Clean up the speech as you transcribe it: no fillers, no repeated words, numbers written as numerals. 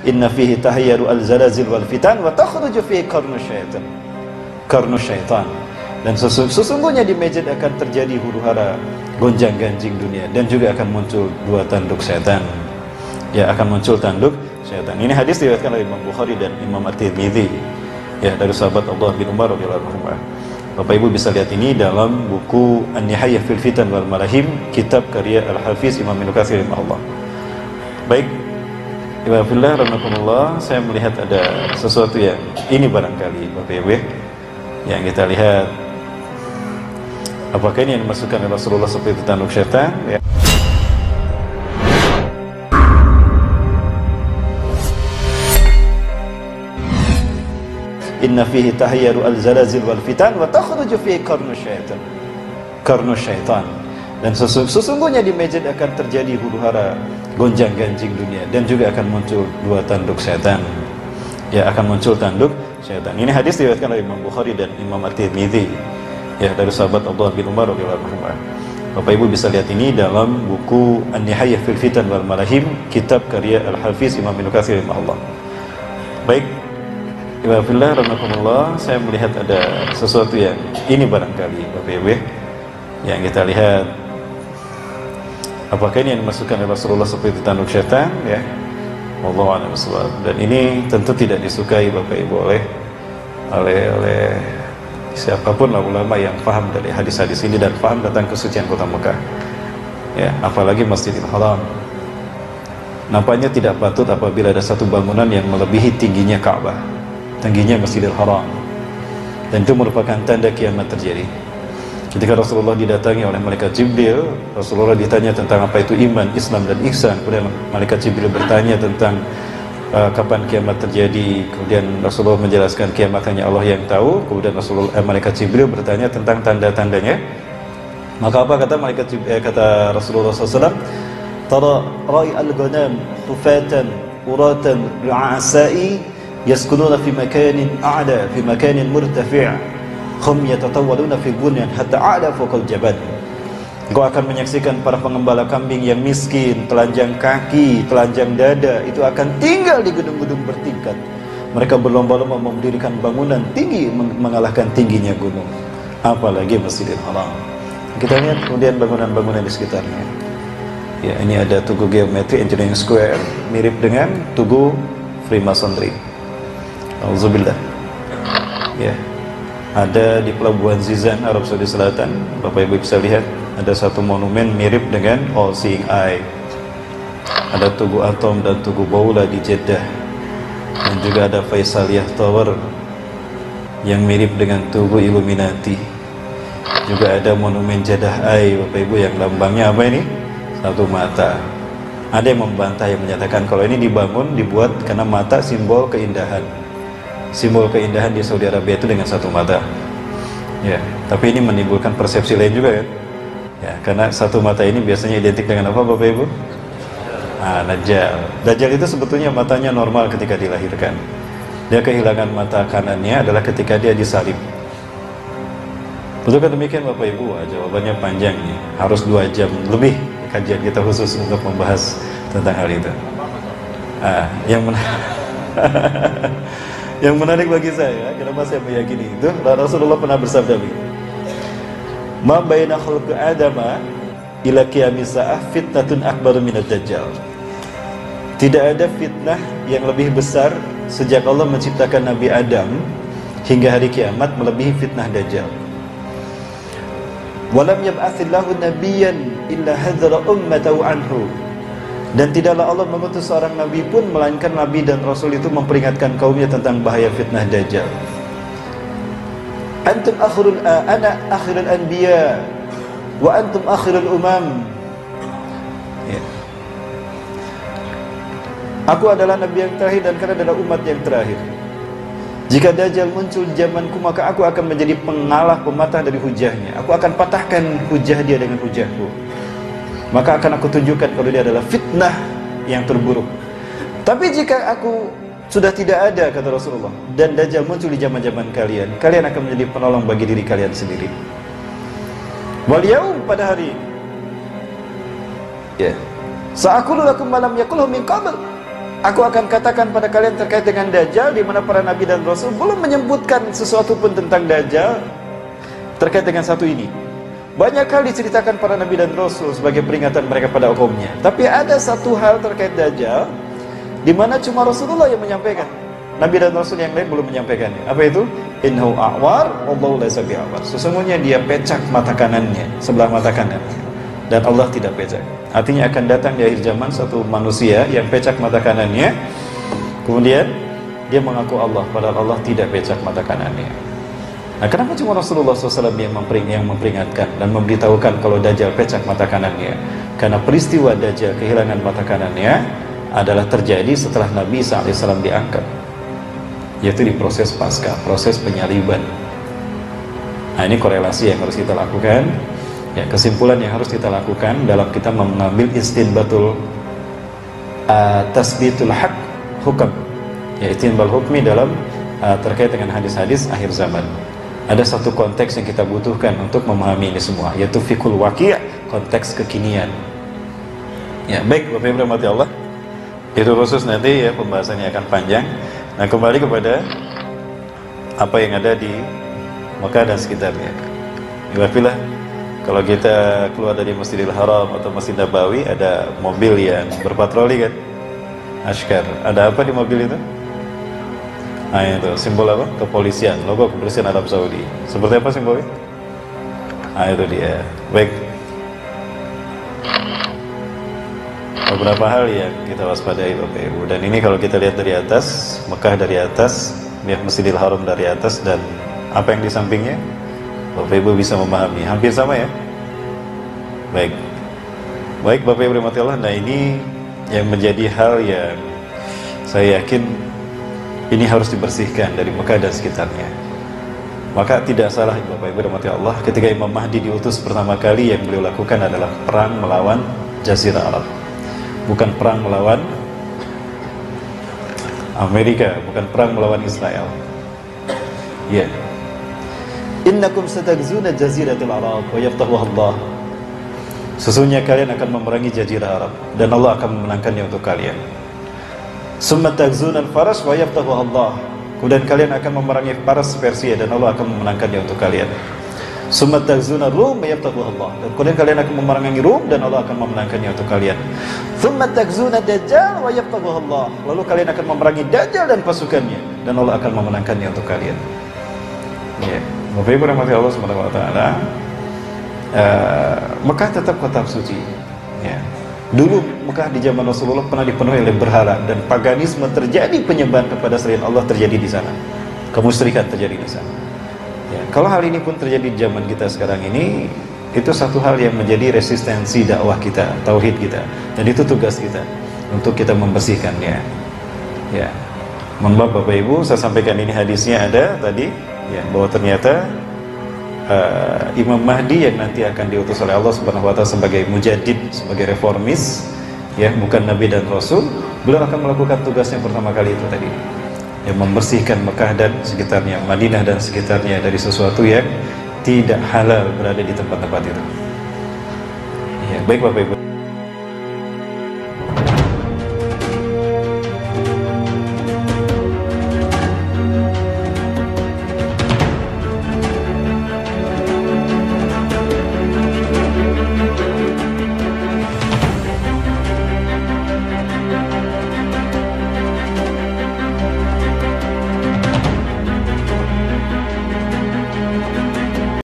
Inna fihi tahayyaru al-zalazil wal fitan wa takhruju fihi qarnu syaitan. Dan sesungguhnya di masjid akan terjadi huru-hara, gonjang-ganjing dunia, dan juga akan muncul dua tanduk setan. Ya, akan muncul tanduk setan. Ini hadis diriwayatkan oleh Imam Bukhari dan Imam At-Tirmidzi, ya, dari sahabat Abdullah bin Umar radhiyallahu anhu. Bapak Ibu bisa lihat ini dalam buku An-Nihayah fil Fitan wal Malahim, kitab karya Al-Hafiz Imam Ibnu Katsir rahimahullah. Baik, Ibadillah rahimakumullah, saya melihat ada sesuatu yang ini barangkali Bapak Ibu, yang kita lihat, apakah ini yang dimasukkan oleh Rasulullah seperti tanduk syaitan, ya? Inna fihi tahayyaru al-zalazil wal fitan wa takhruju fihi qarnu syaitan. Dan sesungguhnya di masjid akan terjadi huru-hara, gonjang-ganjing dunia, dan juga akan muncul dua tanduk setan. Ya, akan muncul tanduk setan. Ini hadis diriwayatkan oleh Imam Bukhari dan Imam At-Tirmidzi, ya, dari sahabat Abdullah bin Umar radhiyallahu anhu. Bapak Ibu bisa lihat ini dalam buku An-Nihayah fil Fitan wal Malahim, kitab karya Al-Hafiz Imam Ibnu Katsir rahimahullah. Baik, Ibadillah rahimakumullah, saya melihat ada sesuatu yang ini barangkali Bapak Ibu, yang kita lihat, apakah ini yang dimasukkan oleh Rasulullah seperti tanduk syaitan, ya? Wallahu a'lam bishawab. Dan ini tentu tidak disukai Bapak Ibu oleh siapapun lah ulama yang paham dari hadis-hadis ini dan paham tentang kesucian kota Mekah, ya, apalagi Masjidil Haram. Nampaknya tidak patut apabila ada satu bangunan yang melebihi tingginya Ka'bah, tingginya Masjidil Haram, dan itu merupakan tanda kiamat terjadi. Ketika Rasulullah didatangi oleh malaikat Jibril, Rasulullah ditanya tentang apa itu iman, Islam, dan ihsan. Kemudian malaikat Jibril bertanya tentang kapan kiamat terjadi. Kemudian Rasulullah menjelaskan kiamat hanya Allah yang tahu. Kemudian malaikat Jibril bertanya tentang tanda-tandanya. Maka apa kata kata Rasulullah SAW? Tara ra'i al-ghanam tufatan uratan ru'asai yaskununa fi makanin a'la fi makanin murtafi'. Hum yatatawwaluna fi bunyan hatta a'la fawqal jabal. Engkau akan menyaksikan para pengembala kambing yang miskin, telanjang kaki, telanjang dada, itu akan tinggal di gedung-gedung bertingkat. Mereka berlomba-lomba mendirikan bangunan tinggi mengalahkan tingginya gunung, apalagi Masjidil Haram. Kita lihat kemudian bangunan-bangunan di sekitarnya. Ya, ini ada Tugu Geometri Engineering Square, mirip dengan Tugu Freemasonry. Auzubillah. Ya. Ada di Pelabuhan Zizan, Arab Saudi Selatan, Bapak Ibu bisa lihat ada satu monumen mirip dengan All Seeing Eye. Ada Tugu Atom dan Tugu Baula di Jeddah, dan juga ada Faisaliyah Tower yang mirip dengan Tugu Illuminati. Juga ada monumen Jeddah Eye, Bapak Ibu, yang lambangnya apa ini? Satu mata. Ada yang membantah, yang menyatakan kalau ini dibuat karena mata simbol keindahan. Simbol keindahan di Saudi Arabia itu dengan satu mata, ya. Tapi ini menimbulkan persepsi lain juga, ya, karena satu mata ini biasanya identik dengan apa, Bapak Ibu? Dajjal. Dajjal itu sebetulnya matanya normal ketika dilahirkan. Dia kehilangan mata kanannya adalah ketika dia disalib. Betulkah demikian, Bapak Ibu? Jawabannya panjang nih. Harus 2 jam lebih kajian kita khusus untuk membahas tentang hal itu. Yang menarik bagi saya, kenapa saya meyakini itu, Rasulullah pernah bersabda begini, ma baina khalqi adama ila qiyamis saah fitnatun akbaru minad dajjal. Tidak ada fitnah yang lebih besar sejak Allah menciptakan Nabi Adam hingga hari kiamat melebihi fitnah Dajjal. Walam yab'atsillahu nabiyyan illa hadzara ummatahu anhu. Dan tidaklah Allah mengutus seorang nabi pun melainkan nabi dan rasul itu memperingatkan kaumnya tentang bahaya fitnah Dajjal. Antum ana akhirul anbiya wa antum akhirul umam. Ya. Aku adalah nabi yang terakhir dan kalian adalah umat yang terakhir. Jika Dajjal muncul di zamanku, maka aku akan menjadi pengalah, pematah dari hujahnya. Aku akan patahkan hujah dia dengan hujahku. Maka akan aku tunjukkan kalau dia adalah fitnah yang terburuk. Tapi jika aku sudah tidak ada, kata Rasulullah, dan Dajjal muncul di zaman-zaman kalian, kalian akan menjadi penolong bagi diri kalian sendiri. Wal yaum, pada hari ini, ya, sa'aqulu lakum ma lam yaqulhu min qabl. Aku akan katakan pada kalian terkait dengan Dajjal, di mana para nabi dan rasul belum menyebutkan sesuatu pun tentang Dajjal terkait dengan satu ini. Banyak kali diceritakan para nabi dan rasul sebagai peringatan mereka pada kaumnya. Tapi ada satu hal terkait Dajjal di mana cuma Rasulullah yang menyampaikan. Nabi dan rasul yang lain belum menyampaikannya. Apa itu? Innahu a'war wallahu laysa bi'awar. Sesungguhnya dia pecak mata kanannya, sebelah mata kanannya. Dan Allah tidak pecak. Artinya akan datang di akhir zaman satu manusia yang pecak mata kanannya, kemudian dia mengaku Allah, padahal Allah tidak pecak mata kanannya. Nah, kenapa cuma Rasulullah SAW yang memperingatkan dan memberitahukan kalau Dajjal pecak mata kanannya? Karena peristiwa Dajjal kehilangan mata kanannya adalah terjadi setelah Nabi SAW diangkat, yaitu di proses pasca, proses penyaliban. Nah, ini korelasi yang harus kita lakukan. Ya, kesimpulan yang harus kita lakukan dalam kita mengambil istinbatul tasbitul haq hukam, ya, istinbal hukmi dalam terkait dengan hadis-hadis akhir zaman. Ada satu konteks yang kita butuhkan untuk memahami ini semua, yaitu fikul waqi', konteks kekinian. Ya, baik Bapak Ibu rahmati Allah. Itu khusus nanti ya, pembahasannya akan panjang. Nah, kembali kepada apa yang ada di Mekah dan sekitarnya. Alhamdulillah, kalau kita keluar dari Masjidil Haram atau Masjid Nabawi, ada mobil yang berpatroli kan, Ashkar. Ada apa di mobil itu? Nah, itu simbol apa? Kepolisian, logo kepolisian Arab Saudi. Seperti apa simbolnya? Nah, itu dia. Baik. Beberapa hal yang kita waspadai Bapak Ibu. Dan ini kalau kita lihat dari atas, Mekah dari atas, lihat Masjidil Haram dari atas, dan apa yang di sampingnya, Bapak Ibu bisa memahami. Hampir sama ya? Baik. Baik Bapak Ibu rahmati Allah. Nah, ini yang menjadi hal yang saya yakin ini harus dibersihkan dari Mekah dan sekitarnya. Maka tidak salah Bapak Ibu rahmati Allah, ketika Imam Mahdi diutus pertama kali, yang beliau lakukan adalah perang melawan Jazirah Arab. Bukan perang melawan Amerika, bukan perang melawan Israel. Ya. Innakum satagzuna jaziratil Arab wa yaftahuha Allah. Sesungguhnya kalian akan memerangi Jazirah Arab dan Allah akan memenangkannya untuk kalian. Summa tagzuna al-Faras wa yaftahuha Allah. Kemudian kalian akan memerangi Faras Persia dan Allah akan memenangkannya untuk kalian. Summa tagzuna Rum wa yaftahuha Allah. Dan kemudian kalian akan memerangi Rum dan Allah akan memenangkannya untuk kalian. Summa tagzuna Dajjal wa yaftahuha Allah. Lalu kalian akan memerangi Dajjal dan pasukannya dan Allah akan memenangkannya untuk kalian. Ya. Bapak Ibu rahmati Allah Subhanahu wa taala, Mekah tetap kota suci. Ya. Dulu Mekah di zaman Rasulullah pernah dipenuhi oleh berhala dan paganisme terjadi, penyembahan kepada selain Allah terjadi di sana. Kemusyrikan terjadi di sana. Ya. Kalau hal ini pun terjadi di zaman kita sekarang ini, itu satu hal yang menjadi resistensi dakwah kita, tauhid kita, dan itu tugas kita untuk kita membersihkannya. Ya. Mohon maaf Bapak Ibu, saya sampaikan ini hadisnya ada tadi. Ya, bahwa ternyata Imam Mahdi yang nanti akan diutus oleh Allah Subhanahu wa taala sebagai mujaddid, sebagai reformis, ya, bukan nabi dan rasul, beliau akan melakukan tugas yang pertama kali itu tadi, yang membersihkan Mekah dan sekitarnya, Madinah dan sekitarnya dari sesuatu yang tidak halal berada di tempat-tempat itu. Ya, baik Bapak Ibu.